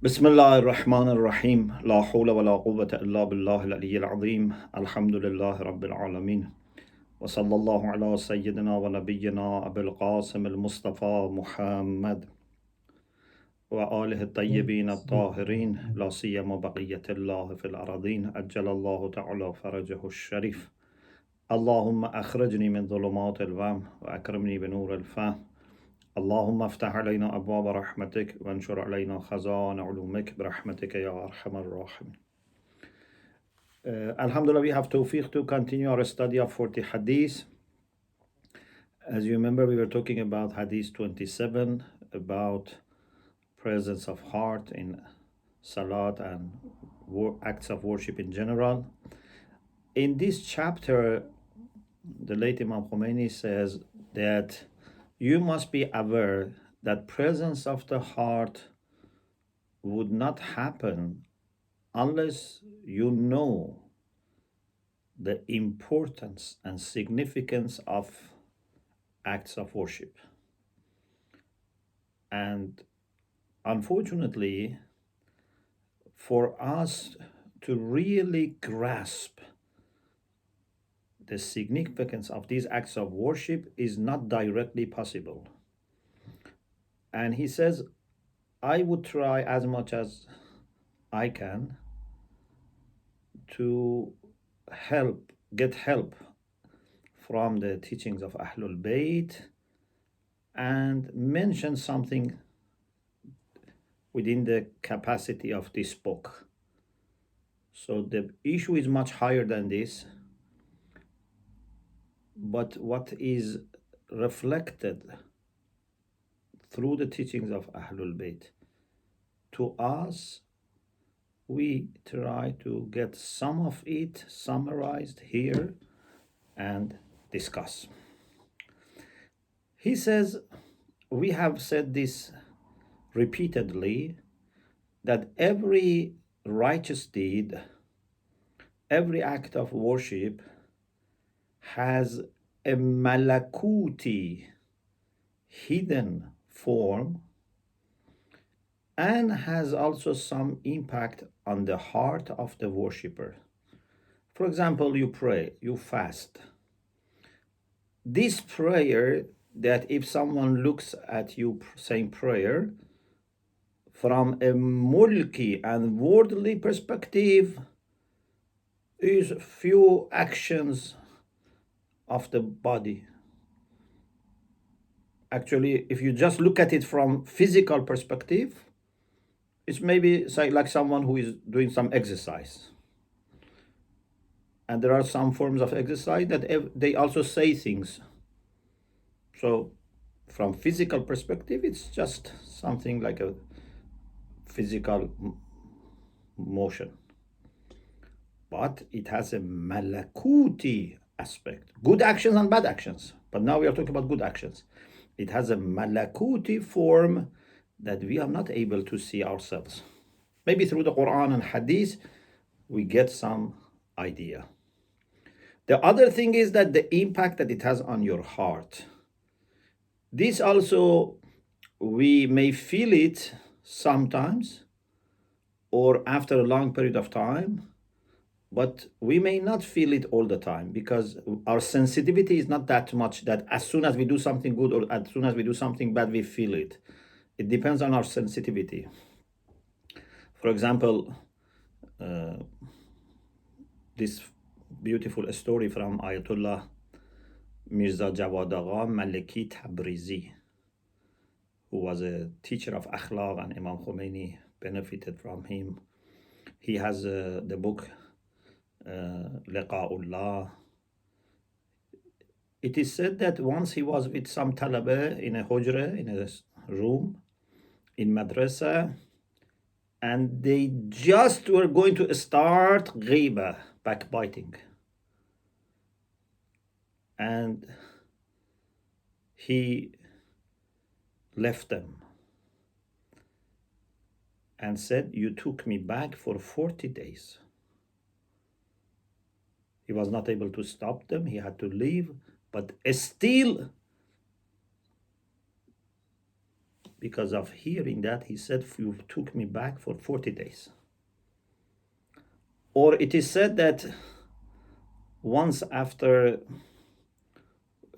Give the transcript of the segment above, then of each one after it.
بسم الله الرحمن الرحيم لا حول ولا قوة إلا بالله العلي العظيم الحمد لله رب العالمين وصلى الله على سيدنا ونبينا أبي القاسم المصطفى محمد وآله الطيبين الطاهرين لا سيما بقية الله في الأراضين أجل الله تعالى فرجه الشريف اللهم أخرجني من ظلمات الوهم وأكرمني بنور الفهم اللهم افتح علينا أبواب رحمتك وانشر علينا خزائن علومك برحمتك يا أرحم الراحمين. Alhamdulillah, we have tawfiq to continue our study of 40 Hadith. As you remember, we were talking about Hadith 27, about presence of heart in Salat and acts of worship in general. In this chapter, the late Imam Khomeini says that you must be aware that presence of the heart would not happen unless you know the importance and significance of acts of worship. And unfortunately, for us to really grasp the significance of these acts of worship is not directly possible. And he says, I would try as much as I can to get help from the teachings of Ahlul Bayt and mention something within the capacity of this book. So the issue is much higher than this, but what is reflected through the teachings of Ahlul Bayt to us, we try to get some of it summarized here and discuss. He says, we have said this repeatedly, that every righteous deed, every act of worship has a malakuti, hidden form, and has also some impact on the heart of the worshipper. For example, you pray, you fast. This prayer, that if someone looks at you saying prayer, from a mulki and worldly perspective, is few actions of the body. Actually, if you just look at it from physical perspective, it's maybe like someone who is doing some exercise. And there are some forms of exercise that they also say things. So from physical perspective, it's just something like a physical motion. But it has a malakuti aspect. Good actions and bad actions. But now we are talking about good actions. It has a malakuti form that we are not able to see ourselves. Maybe through the Quran and Hadith, we get some idea. The other thing is that the impact that it has on your heart. This also, we may feel it sometimes or after a long period of time, but we may not feel it all the time because our sensitivity is not that much that as soon as we do something good or as soon as we do something bad, we feel it. It depends on our sensitivity. For example, this beautiful story from Ayatollah Mirza Jawad Agha Maliki Tabrizi, who was a teacher of akhlaq, and Imam Khomeini benefited from him. He has the book Liqa'ullah. It is said that once he was with some talaba in a hujra, in a room in madrasa, and they just were going to start ghiba, backbiting. And he left them and said, you took me back for 40 days. He was not able to stop them. He had to leave, but still because of hearing that, he said, you took me back for 40 days. Or it is said that once after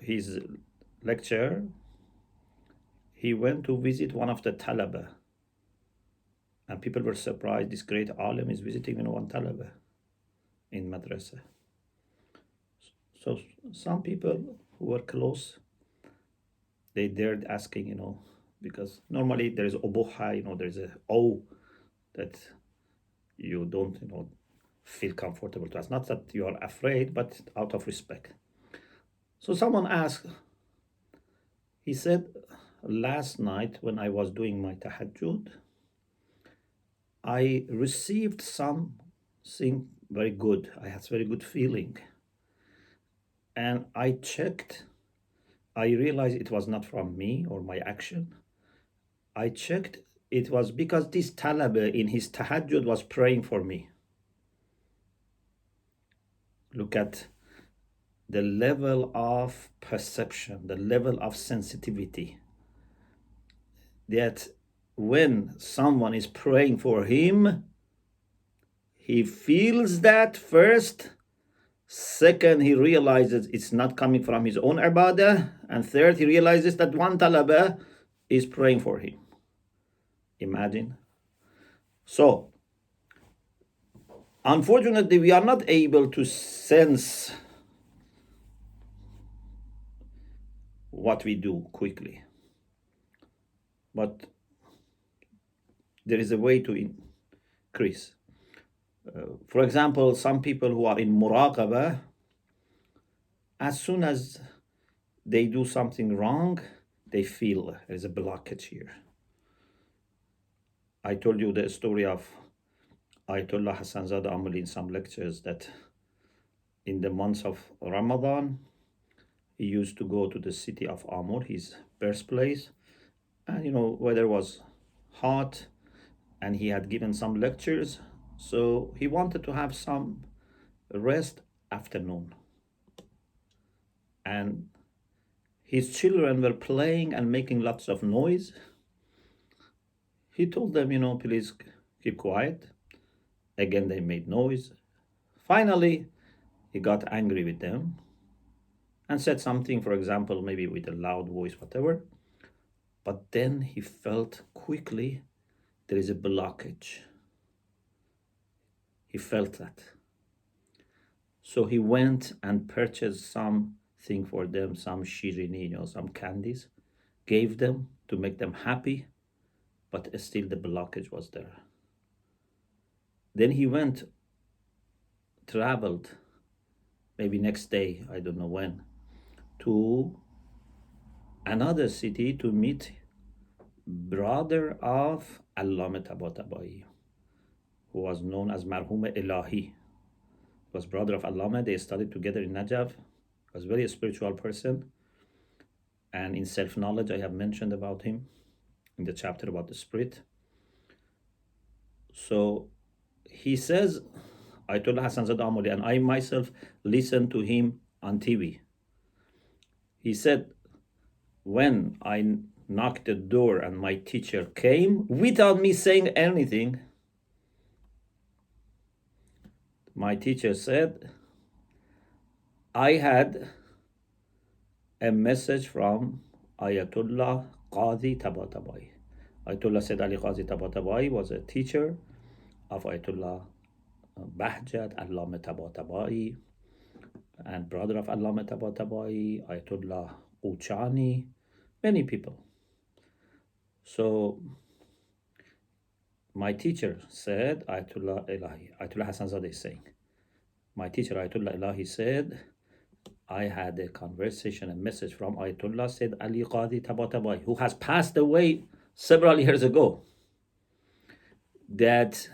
his lecture, he went to visit one of the talaba. And people were surprised, this great alim is visiting one talaba in madrasa. So some people who were close, they dared asking, because normally there is obuha, there is a that you don't, feel comfortable to ask. Not that you are afraid, but out of respect. So someone asked, he said, last night when I was doing my tahajjud, I received something very good. I had very good feeling. And I checked, I realized it was not from me or my action. I checked, it was because this talaba in his tahajjud was praying for me. Look at the level of perception, the level of sensitivity. That when someone is praying for him, he feels that first. Second, he realizes it's not coming from his own ibadah. And third, he realizes that one talaba is praying for him. Imagine. So, unfortunately, we are not able to sense what we do quickly. But there is a way to increase. For example, some people who are in muraqabah, as soon as they do something wrong, they feel there's a blockage here. I told you the story of Ayatollah Hassanzada Amuli in some lectures that in the months of Ramadan, he used to go to the city of Amur, his birthplace, and weather was hot, and he had given some lectures, so he wanted to have some rest afternoon. And his children were playing and making lots of noise. He told them, please keep quiet. Again, they made noise. Finally, he got angry with them and said something, for example, maybe with a loud voice, whatever. But then he felt quickly there is a blockage. He felt that. So he went and purchased something for them, some shirini, some candies, gave them to make them happy, but still the blockage was there. Then he traveled, maybe next day, I don't know when, to another city to meet brother of Allama Tabatabai, who was known as Marhum Ilahi. He was brother of Allama. They studied together in Najaf. He was a very spiritual person. And in self-knowledge, I have mentioned about him in the chapter about the spirit. So he says, Ayatollah Hassanzada Amuli, and I myself listened to him on TV. He said, when I knocked the door and my teacher came, without me saying anything, my teacher said, I had a message from Ayatollah Qazi Tabatabai. Ayatollah Said Ali Qazi Tabatabai was a teacher of Ayatollah Bahjat Allama Tabatabai and brother of Allama Tabatabai, Ayatollah Uchani, many people. So my teacher said, Ayatollah Hassanzadeh is saying, my teacher Ayatollah Ilahi said, I had a conversation, a message from Ayatollah Said Ali Qadi Tabatabai, who has passed away several years ago, that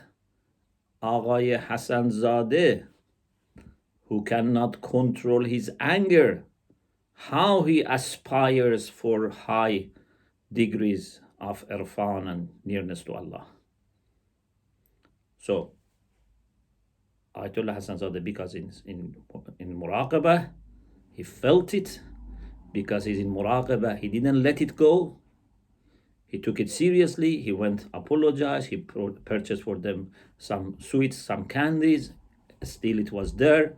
Aghay Hassanzadeh, who cannot control his anger, how he aspires for high degrees of irfan and nearness to Allah. So, Ayatollah Hassanzadeh, because in muraqabah, he felt it. Because he's in muraqabah, he didn't let it go. He took it seriously. He went, apologized. He purchased for them some sweets, some candies. Still, it was there.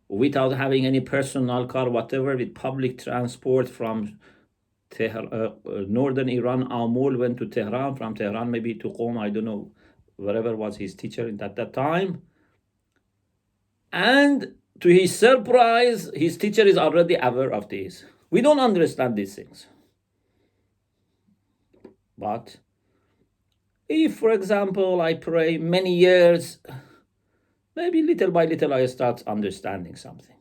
Without having any personal car, whatever, with public transport from northern Iran, Amul went to Tehran. From Tehran, maybe to Qom, I don't know, wherever was his teacher at that time. And to his surprise, his teacher is already aware of this. We don't understand these things. But if, for example, I pray many years, maybe little by little I start understanding something.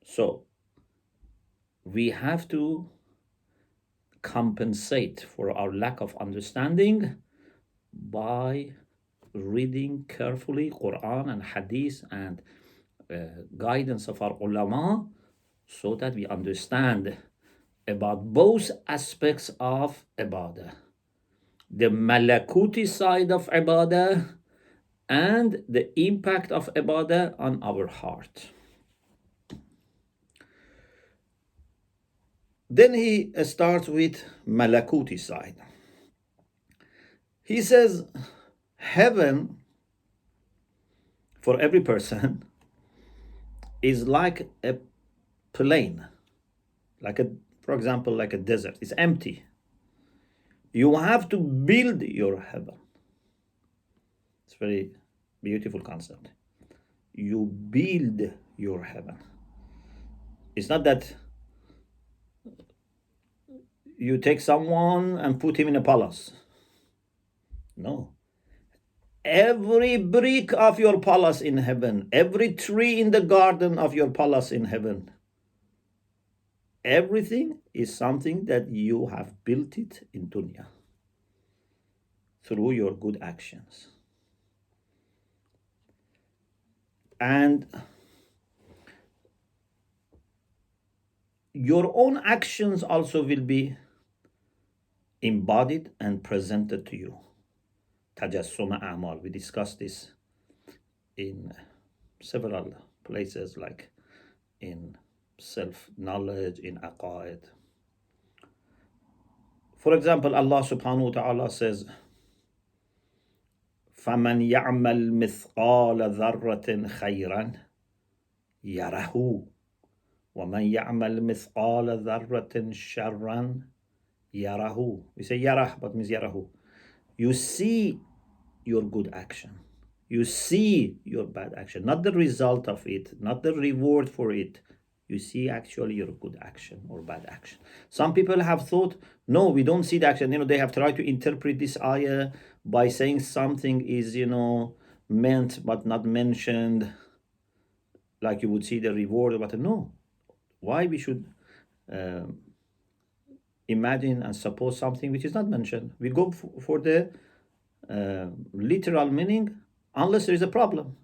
So we have to compensate for our lack of understanding by reading carefully Quran and Hadith and guidance of our ulama, so that we understand about both aspects of ibadah, the malakuti side of ibadah and the impact of ibadah on our heart. Then he starts with malakuti side. He says, heaven for every person is like a plain, for example, like a desert. It's empty. You have to build your heaven. It's a very beautiful concept. You build your heaven. It's not that you take someone and put him in a palace. No. Every brick of your palace in heaven, every tree in the garden of your palace in heaven, everything is something that you have built it in dunya through your good actions. And your own actions also will be embodied and presented to you. Tajassum a'mal. We discussed this in several places, like in self-knowledge, in aqaid. For example, Allah subhanahu wa ta'ala says, فَمَنْ يَعْمَلْ مِثْقَالَ ذَرَّةٍ خَيْرًا يَرَهُ وَمَنْ يَعْمَلْ مِثْقَالَ ذَرَّةٍ شَرًّا يَرَهُ. We say yarah, but means yarahu. You see your good action. You see your bad action, not the result of it, not the reward for it. You see actually your good action or bad action. Some people have thought, no, we don't see the action. They have tried to interpret this ayah by saying something is, meant but not mentioned, like you would see the reward. But no, why we should imagine and suppose something which is not mentioned? We go for the literal meaning, unless there is a problem.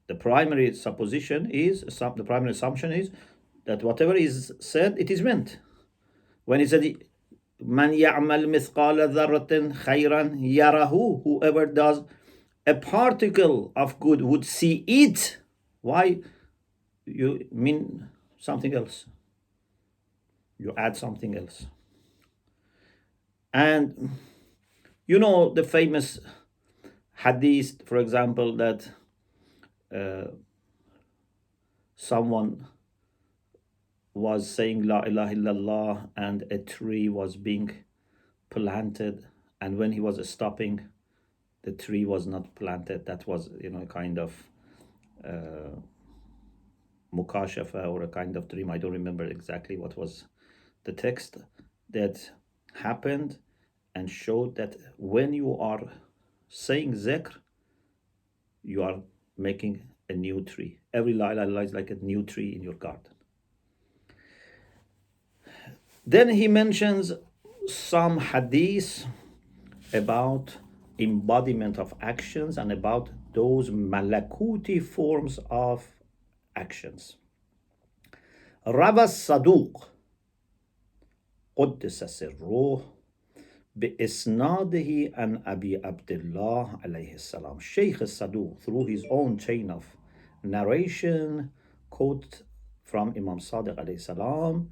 The primary assumption is that whatever is said, it is meant. When it said, "Man ya'mal mithqala dharratin khayran yarahu," whoever does a particle of good would see it. Why? You mean something else. You add something else. And the famous hadith, for example, that someone was saying La ilaha illallah and a tree was being planted, and when he was stopping, the tree was not planted. That was a kind of mukashafa, or a kind of dream. I don't remember exactly what was the text that happened, and showed that when you are saying zikr, you are making a new tree. Every la ilaha illallah is like a new tree in your garden. Then he mentions some hadith about embodiment of actions and about those malakuti forms of actions. Rawa Saduq قدس سره بإسناده عن أبي عبد الله عليه السلام. Sheikh Saduq, through his own chain of narration, quote from Imam Sadiq عليه السلام,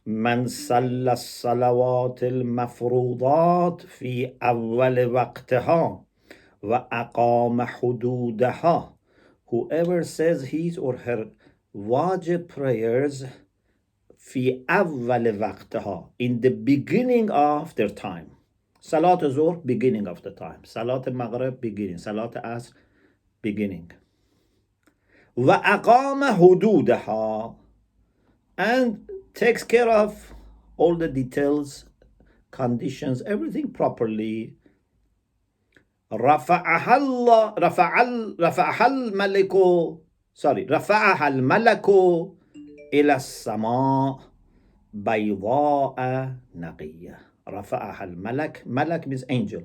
من صلى الصلوات المفروضات في أول وقتها وأقام حدودها. Whoever says his or her wajib prayers في أول وقتها, in the beginning of their time. Salat Zuhr, beginning of the time. Salat Maghrib, beginning. Salat Asr, beginning. وأقام حدودها, and takes care of all the details, conditions, everything properly. رفعها الملك إلى السماء بيضاء نقية. رفعها الملك. Malak means angel.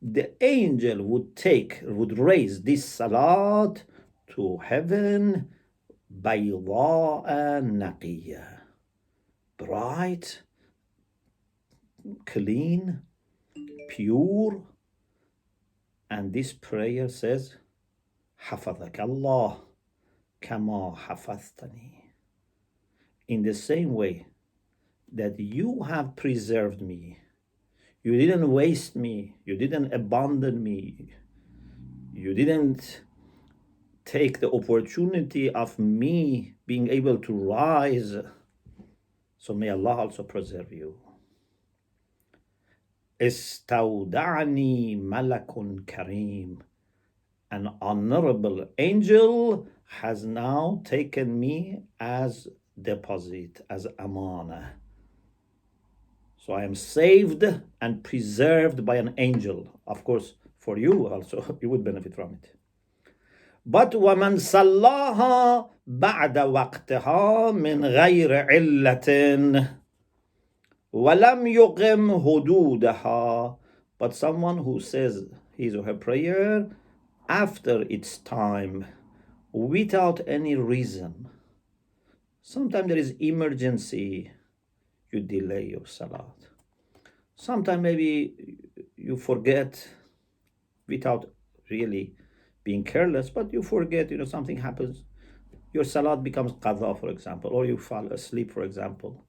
The angel would raise this salat to heaven. بيضاء نقية, bright, clean, pure. And this prayer says, حفظك الله كما حفظتني. In the same way that you have preserved me, you didn't waste me, you didn't abandon me, you didn't take the opportunity of me being able to rise. So may Allah also preserve you. استودعني ملك كريم. An honorable angel has now taken me as deposit, as amana. So I am saved and preserved by an angel. Of course, for you also, you would benefit from it. But وَمَنْ صَلَّاهَا بَعْدَ وَقْتِهَا مِنْ غَيْرِ عِلَّةٍ وَلَمْ يُقِمْ حُدُودَهَا. But someone who says his or her prayer after its time without any reason. Sometimes there is emergency, you delay your salat. Sometimes maybe you forget without really being careless, but you forget, something happens. Your salat becomes qadha, for example, or you fall asleep, for example.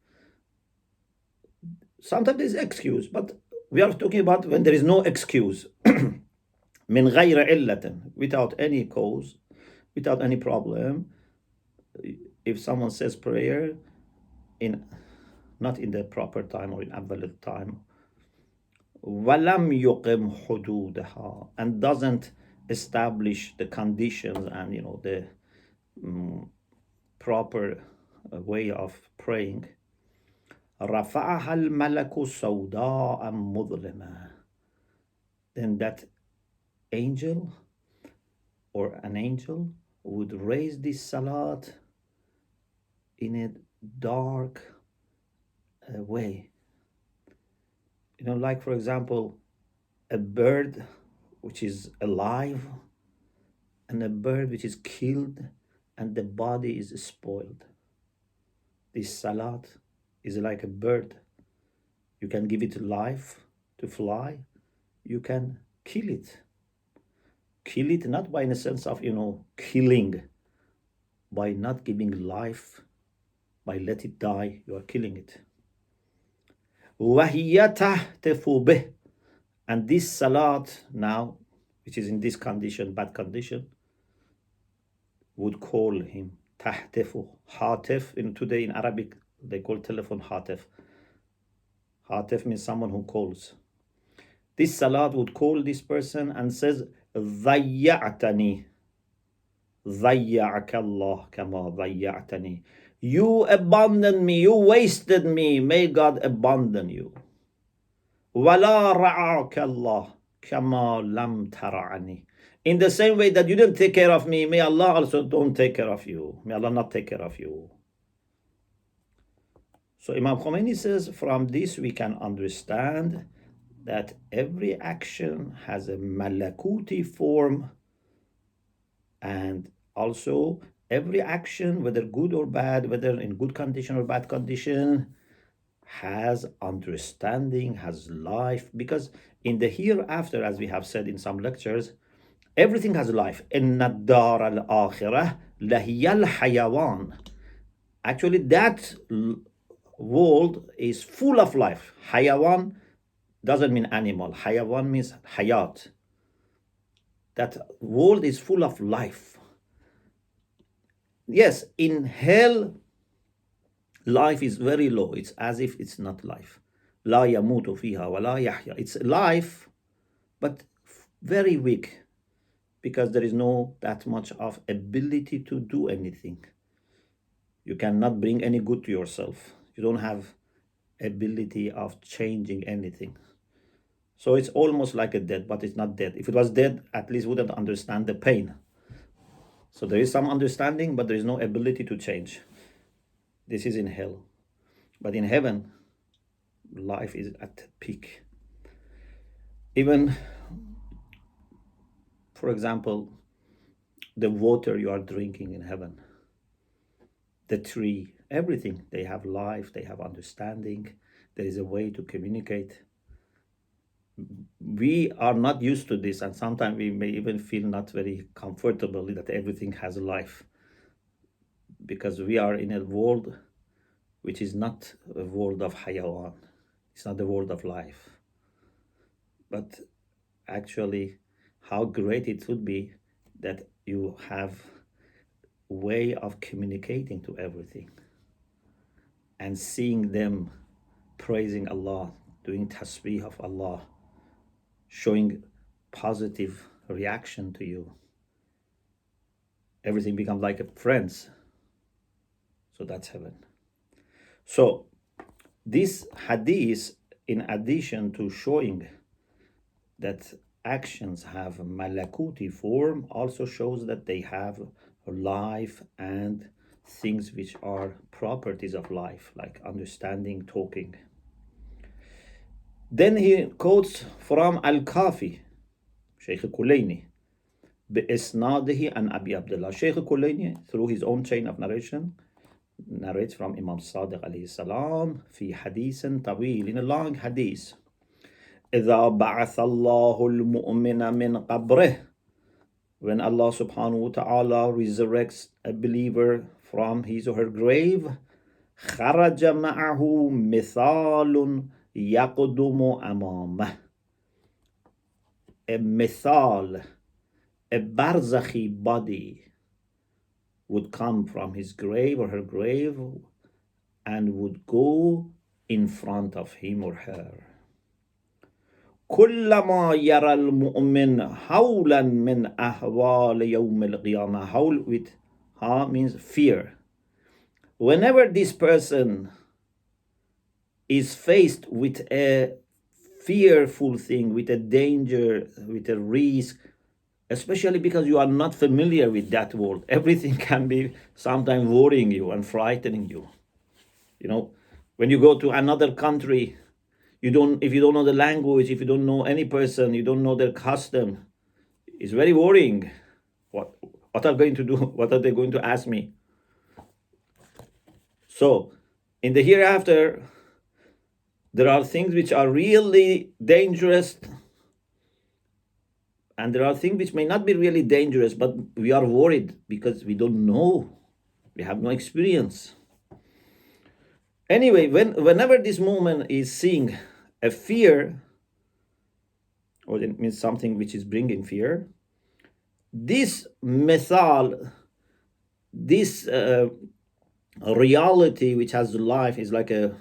Sometimes there's excuse, but we are talking about when there is no excuse. من غير علة, without any cause, without any problem. If someone says prayer not in the proper time or in abvalid time, وَلَمْ يُقِمْ حُدُودَهَا, and doesn't establish the conditions and the proper way of praying, رَفَعَهَا الْمَلَكُ سَوْدَاءً مُظْلِمًا, then that angel or an angel would raise this salat in a dark way. Like for example, a bird which is alive and a bird which is killed and the body is spoiled. This salat is like a bird. You can give it life to fly. You can kill it. Kill it not by in a sense of, killing, by not giving life, by let it die, you are killing it. وَهِيَ تَهْتِفُ بِهِ, and this salat now, which is in this condition, bad condition, would call him. تَهْتِفُ, hatif, today in Arabic, they call telephone hatif. Hatif means someone who calls. This salat would call this person and says, ضَيَّعْتَنِي ضَيَّعَكَ اللَّهُ كَمَا ضَيَّعْتَنِي. You abandoned me, you wasted me, may God abandon you. وَلَا رَعَاكَ اللَّهُ كَمَا لَمْ تَرَعَنِي. In the same way that you didn't take care of me, may Allah also don't take care of you. May Allah not take care of you. So Imam Khomeini says, from this we can understand that every action has a malakuti form, and also every action, whether good or bad, whether in good condition or bad condition, has understanding, has life. Because in the hereafter, as we have said in some lectures, everything has life. إِنَّ الدَّارَ الْآخِرَةِ لَهِيَ الْحَيَوَانِ. Actually, that world is full of life. Hayawan doesn't mean animal. Hayawan means hayat. That world is full of life. Yes, in hell, life is very low. It's as if it's not life. La yamutu fiha wa la yahya. It's life, but very weak, because there is no that much of ability to do anything. You cannot bring any good to yourself. You don't have ability of changing anything. So it's almost like a dead, but it's not dead. If it was dead, at least wouldn't understand the pain. So there is some understanding, but there is no ability to change. This is in hell. But in heaven, life is at the peak. Even, for example, the water you are drinking in heaven, the tree, everything, they have life, they have understanding, there is a way to communicate. We are not used to this, and sometimes we may even feel not very comfortable that everything has life, because we are in a world which is not a world of hayawan. It's not the world of life. But actually, how great it would be that you have a way of communicating to everything and seeing them praising Allah, doing tasbih of Allah, showing positive reaction to you. Everything becomes like a friends. So that's heaven. So this hadith, in addition to showing that actions have malakuti form, also shows that they have life and things which are properties of life, like understanding, talking. Then he quotes from Al-Kafi, Sheikh Kulayni, بإسناده عن أبي عبد الله. Sheikh Kulayni, through his own chain of narration, narrates from Imam Sadiq alayhi salam في حديث طويل, in a long hadith. إذا بعث الله المؤمن من قبره, when Allah subhanahu wa ta'ala resurrects a believer from his or her grave, خرج معه مثال يقدم أمامه. A mithal, a barzakhi body would come from his grave or her grave and would go in front of him or her. كلما يرى المؤمن حولا من أحوال يوم القيامة. Hawl with ha means fear. Whenever this person is faced with a fearful thing, with a danger, with a risk, especially because you are not familiar with that world, everything can be sometimes worrying you and frightening you. You know, when you go to another country, if you don't know the language, if you don't know any person, you don't know their custom, it's very worrying. What are they going to do? What are they going to ask me? So in the hereafter, there are things which are really dangerous, and there are things which may not be really dangerous, but we are worried because we don't know. We have no experience. Anyway, whenever this movement is seeing a fear, or it means something which is bringing fear, this methal, this reality which has life is like a,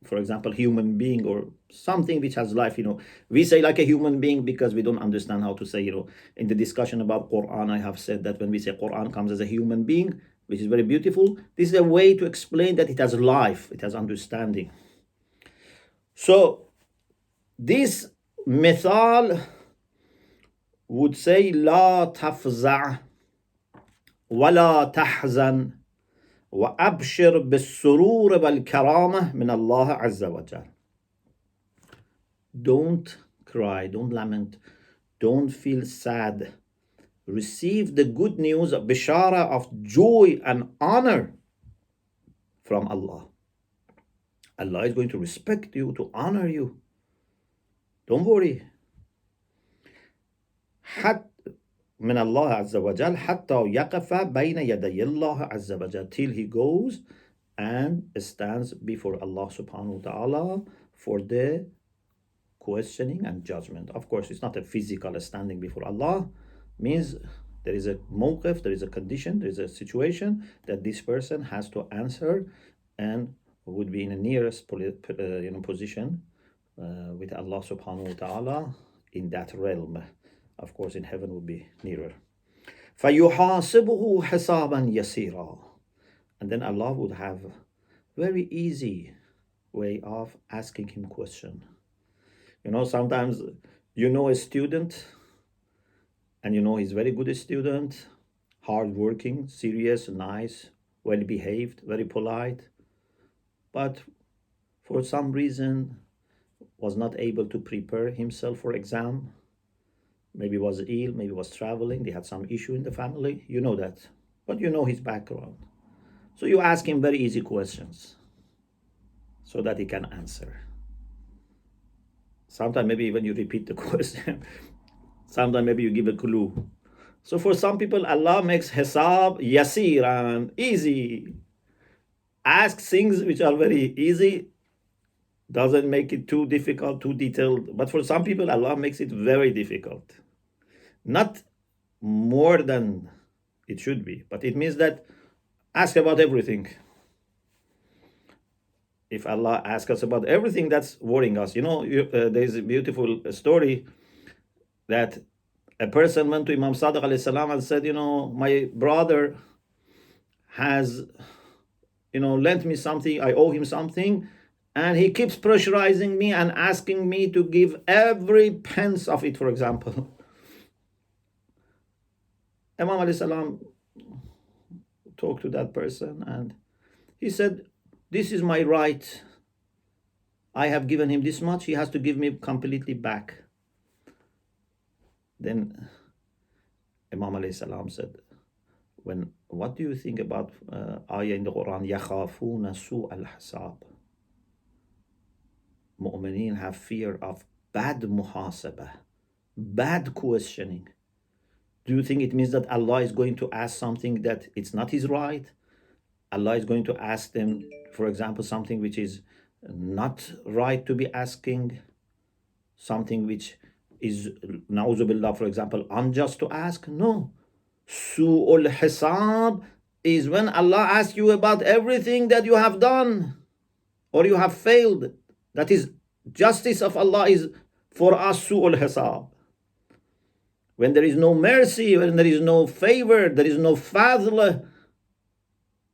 for example, human being or something which has life. We say like a human being because we don't understand how to say, in the discussion about Quran, I have said that when we say Quran comes as a human being, which is very beautiful, this is a way to explain that it has life, it has understanding. So this mithal would say, لا تفزع ولا تحزن وأبشر بالسرور والكرامة من الله عز وجل. Don't cry, don't lament, don't feel sad. Receive the good news of bishara of joy and honor from Allah. Allah is going to respect you, to honor you. Don't worry. من الله عز وجل حتى يقف بين يدي الله عز وجل, till he goes and stands before Allah subhanahu wa ta'ala for the questioning and judgment. Of course, it's not a physical standing before Allah. Means there is a mawqif, there is a condition, there is a situation that this person has to answer and would be in the nearest position with Allah subhanahu wa ta'ala in that realm. Of course, in heaven would be nearer. فَيُحَاسِبُهُ حِسَابًا يَسِيرًا. And then Allah would have very easy way of asking him question. Sometimes a student, and he's very good student, hardworking, serious, nice, well-behaved, very polite, but for some reason was not able to prepare himself for exam. Maybe was ill, maybe was traveling, they had some issue in the family, that. But his background. So you ask him very easy questions so that he can answer. Sometimes maybe even you repeat the question. Sometimes maybe you give a clue. So for some people, Allah makes hisab yasir and easy. Ask things which are very easy, doesn't make it too difficult, too detailed. But for some people, Allah makes it very difficult. Not more than it should be, but it means that ask about everything. If Allah asks us about everything, that's worrying us. There's a beautiful story that a person went to Imam Sadiq alayhi salam and said, my brother has, lent me something, I owe him something, and he keeps pressurizing me and asking me to give every pence of it, for example. Imam alayhi salam talked to that person and he said, this is my right. I have given him this much, he has to give me completely back. Then Imam alayhi salam said, what do you think about ayah in the Quran, يَخَافُونَ سُوءَ الْحِسَابِ? Mu'mineen have fear of bad muhasabah, bad questioning. Do you think it means that Allah is going to ask something that it's not his right? Allah is going to ask them, for example, something which is not right to be asking, something which is, na'udhu billah, for example, unjust to ask? No. Su'ul hisab is when Allah asks you about everything that you have done or you have failed. That is, justice of Allah is for us su'ul hisab. When there is no mercy, when there is no favor, there is no fadl,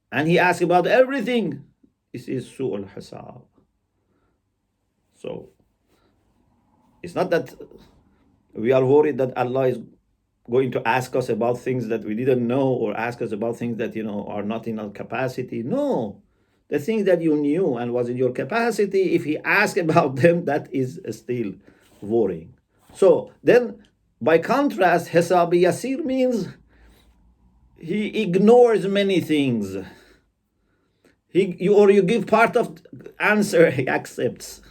and he asks about everything, this is su'ul hisab. So, it's not that we are worried that Allah is going to ask us about things that we didn't know or ask us about things that, are not in our capacity. No. The things that you knew and was in your capacity, if he asks about them, that is still worrying. So, then, by contrast, hisab yasir means he ignores many things. You give part of answer, he accepts.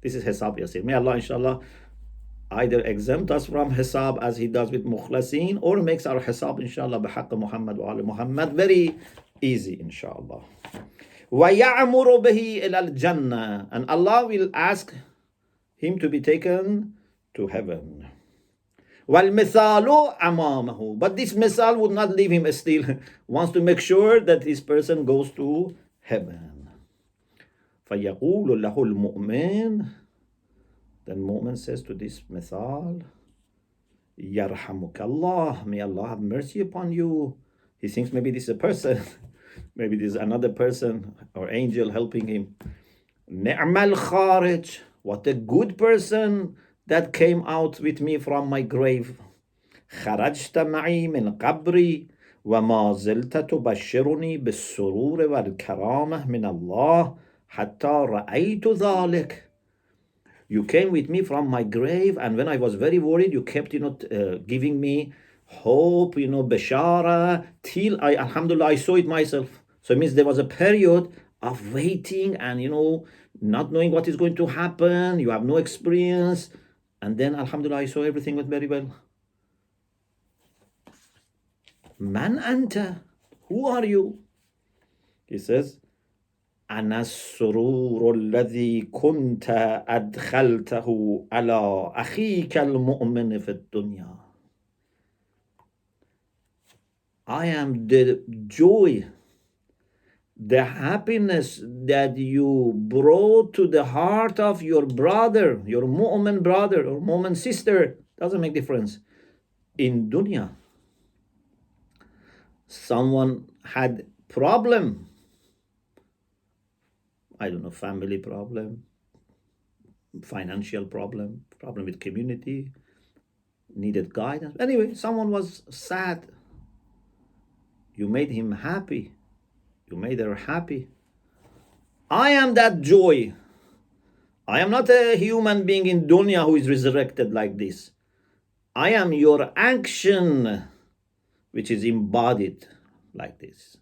This is hisab yasir. May Allah, inshallah, either exempt us from hisab as he does with mukhlasin, or makes our hisab, inshallah, bihaqq Muhammad wa ala Muhammad very easy, inshallah. وَيَعْمُرُ بِهِ إِلَى الْجَنَّةِ. And Allah will ask him to be taken to heaven. وَالْمِثَالُ أَمَامَهُ. But this misal would not leave him still. Wants to make sure that this person goes to heaven. فَيَقُولُ لَهُ الْمُؤْمِنُ. Then mu'min says to this misal, يَرْحَمُكَ اللَّهِ. May Allah have mercy upon you. He thinks maybe this is a person. Maybe this is another person or angel helping him. نِعْمَ الْخَارِجِ. What a good person that came out with me from my grave. خرجت معي من قبري وما زلت تبشرني بالسرور والكرامة من الله حتى رأيت ذلك. You came with me from my grave, and when I was very worried, you kept, giving me hope, bashara, till alhamdulillah, I saw it myself. So it means there was a period of waiting and, not knowing what is going to happen. You have no experience. And then, alhamdulillah, I saw everything went very well. Man anta, who are you? He says, أنا السرور الذي كنت أدخلته على أخيك المؤمن في الدنيا. I am the joy, the happiness that you brought to the heart of your brother, your mu'min brother or mu'min sister, doesn't make difference, in dunya. Someone had problem, I don't know, family problem, financial problem, problem with community, needed guidance. Anyway, someone was sad. You made him happy. You made her happy. I am that joy. I am not a human being in dunya who is resurrected like this. I am your action, which is embodied like this.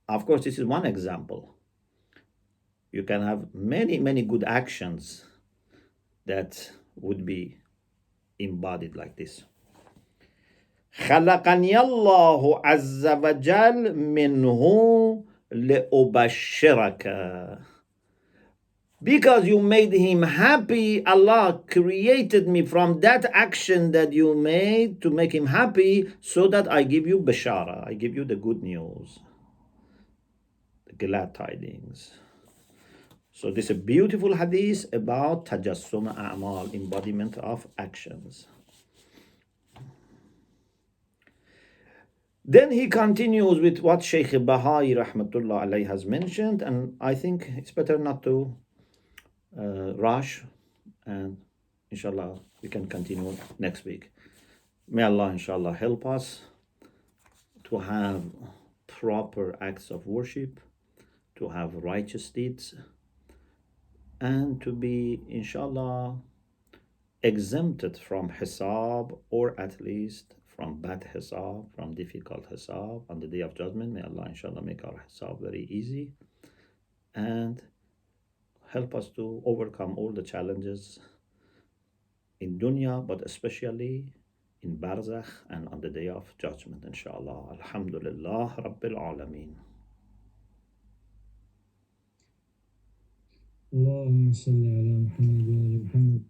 Of course, this is one example. You can have many, many good actions that would be embodied like this. خلقني الله عز وجل منه لأبشرك. Because you made him happy, Allah created me from that action that you made to make him happy, so that I give you bashara, I give you the good news, the glad tidings. So this is a beautiful hadith about tajassum a'mal, embodiment of actions. Then he continues with what Sheikh Bahai rahmatullah alayhi has mentioned, and I think it's better not to rush, and inshallah we can continue next week. May Allah inshallah help us to have proper acts of worship, to have righteous deeds, and to be inshallah exempted from hisab, or at least from bad hisab, from difficult hisab on the day of judgment. May Allah inshallah make our hisab very easy and help us to overcome all the challenges in dunya, but especially in barzakh and on the day of judgment, inshallah. Alhamdulillah Rabbil Alameen. اللهم صل على محمد وآل محمد